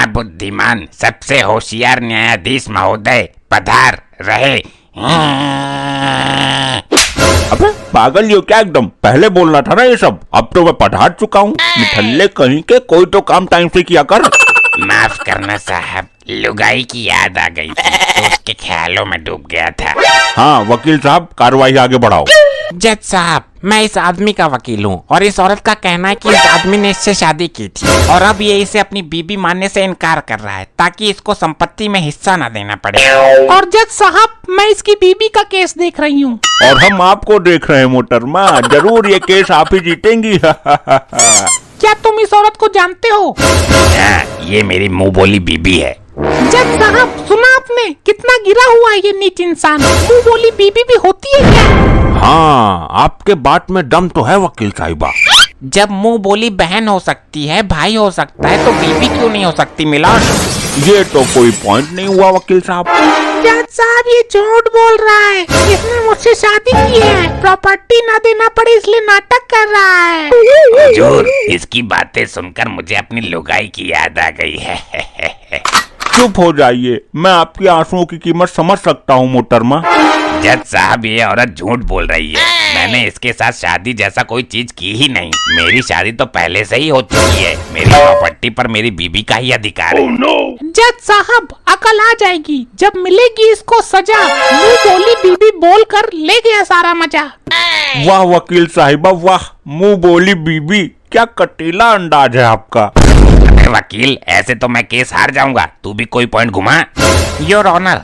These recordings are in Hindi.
महाबुद्धिमान सबसे होशियार न्यायाधीश महोदय पधार रहे। अबे पागल हो क्या एकदम, पहले बोलना था ना ये सब। अब तो मैं पढ़ा चुका हूँ। निठल्ले कहीं के, कोई तो काम टाइम से किया कर। माफ करना साहब, लुगाई की याद आ गई थी तो उसके ख्यालों में डूब गया था। हाँ वकील साहब, कार्रवाई आगे बढ़ाओ। जज साहब, मैं इस आदमी का वकील हूँ और इस औरत का कहना है कि इस आदमी ने इससे शादी की थी और अब ये इसे अपनी बीबी मानने से इनकार कर रहा है ताकि इसको संपत्ति में हिस्सा न देना पड़े। और जज साहब, मैं इसकी बीबी का केस देख रही हूँ। और हम आपको देख रहे हैं मोहतरमा, जरूर ये केस आप ही जीतेंगी। क्या तुम इस औरत को जानते हो? हाँ, ये मेरी मुंह बोली बीबी है। जज साहब, सुना आपने? कितना गिरा हुआ है ये नीच इंसान। मुंह बोली बीबी भी होती है क्या? हाँ, आपके बात में दम तो है वकील साहिबा। जब मुंह बोली बहन हो सकती है, भाई हो सकता है, तो बीबी क्यों नहीं हो सकती मिलान? ये तो कोई पॉइंट नहीं हुआ वकील साहब। जज साहब, ये झूठ बोल रहा है। इसने मुझसे शादी की है, प्रॉपर्टी ना देना पड़े इसलिए नाटक कर रहा है। हुजूर, इसकी बातें सुनकर मुझे अपनी लुगाई की याद आ गई है। चुप हो जाइए, मैं आपकी आंसुओं की कीमत समझ सकता हूँ मोहतरमा। जज साहब, ये औरत झूठ बोल रही है। मैंने इसके साथ शादी जैसा कोई चीज की ही नहीं। मेरी शादी तो पहले से ही हो चुकी है। मेरी प्रॉपर्टी पर मेरी बीबी का ही अधिकार है। जज साहब, अकल आ जाएगी जब मिलेगी इसको सजा। मुंह बोली बीबी बोलकर ले गया सारा मजा। वाह वकील साहिबा वाह, मुंह बोली बीबी, क्या कटीला अंदाज है आपका। वकील, ऐसे तो मैं केस हार जाऊंगा। तू भी कोई पॉइंट घुमा। Your honour.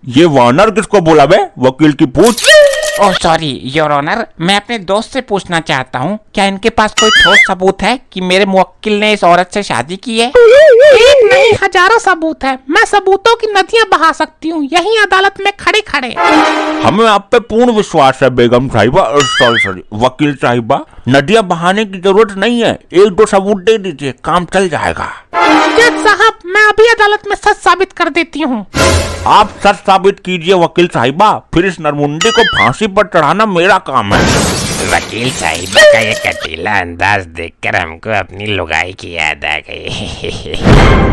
ये वानर किसको बोला बे? वकील की पूछ। ओह सॉरी योर ऑनर, मैं अपने दोस्त से पूछना चाहता हूँ, क्या इनके पास कोई ठोस सबूत है कि मेरे मुवक्किल ने इस औरत से शादी की है? एक नहीं, हजारों सबूत है। मैं सबूतों की नदियां बहा सकती हूँ यही अदालत में खड़े खड़े। हमें आप पे पूर्ण विश्वास है बेगम साहिबा, सॉरी वकील साहिबा। नदियां बहाने की जरूरत नहीं है, एक दो सबूत दे दीजिए, काम चल जाएगा। जज साहब, मैं अभी अदालत में सच साबित कर देती हूँ। आप सच साबित कीजिए वकील साहिबा, फिर इस नरमुंडी को फांसी पर चढ़ाना मेरा काम है। वकील साहिबा का ये कटीला अंदाज देखकर हमको अपनी लुगाई की याद आ गई।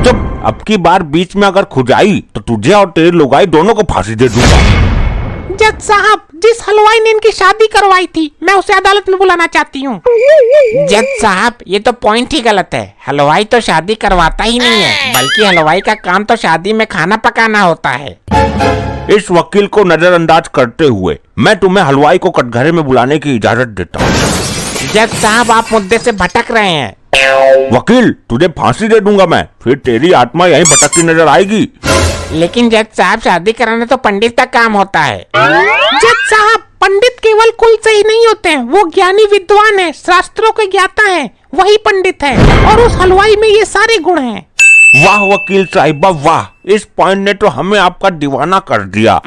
चुप, अब की बार बीच में अगर खुजाई तो तुझे और तेरी लुगाई दोनों को फांसी दे दूंगा। जज साहब, जिस हलवाई ने इनकी शादी करवाई थी, मैं उसे अदालत में बुलाना चाहती हूँ। जज साहब, ये तो पॉइंट ही गलत है। हलवाई तो शादी करवाता ही नहीं है, बल्कि हलवाई का काम तो शादी में खाना पकाना होता है। इस वकील को नजरअंदाज करते हुए मैं तुम्हें हलवाई को कटघरे में बुलाने की इजाजत देता हूँ। जज साहब, आप मुद्दे से भटक रहे हैं। वकील, तुझे फांसी दे दूंगा मैं, फिर तेरी आत्मा यहीं भटकती नजर आएगी। लेकिन जज साहब, शादी कराना तो पंडित का काम होता है। जज साहब, पंडित केवल कुल से ही नहीं होते हैं, वो ज्ञानी विद्वान है, शास्त्रों के ज्ञाता है, वही पंडित है। और उस हलवाई में ये सारे गुण हैं। वाह वकील साहिबा वाह, इस पॉइंट ने तो हमें आपका दीवाना कर दिया।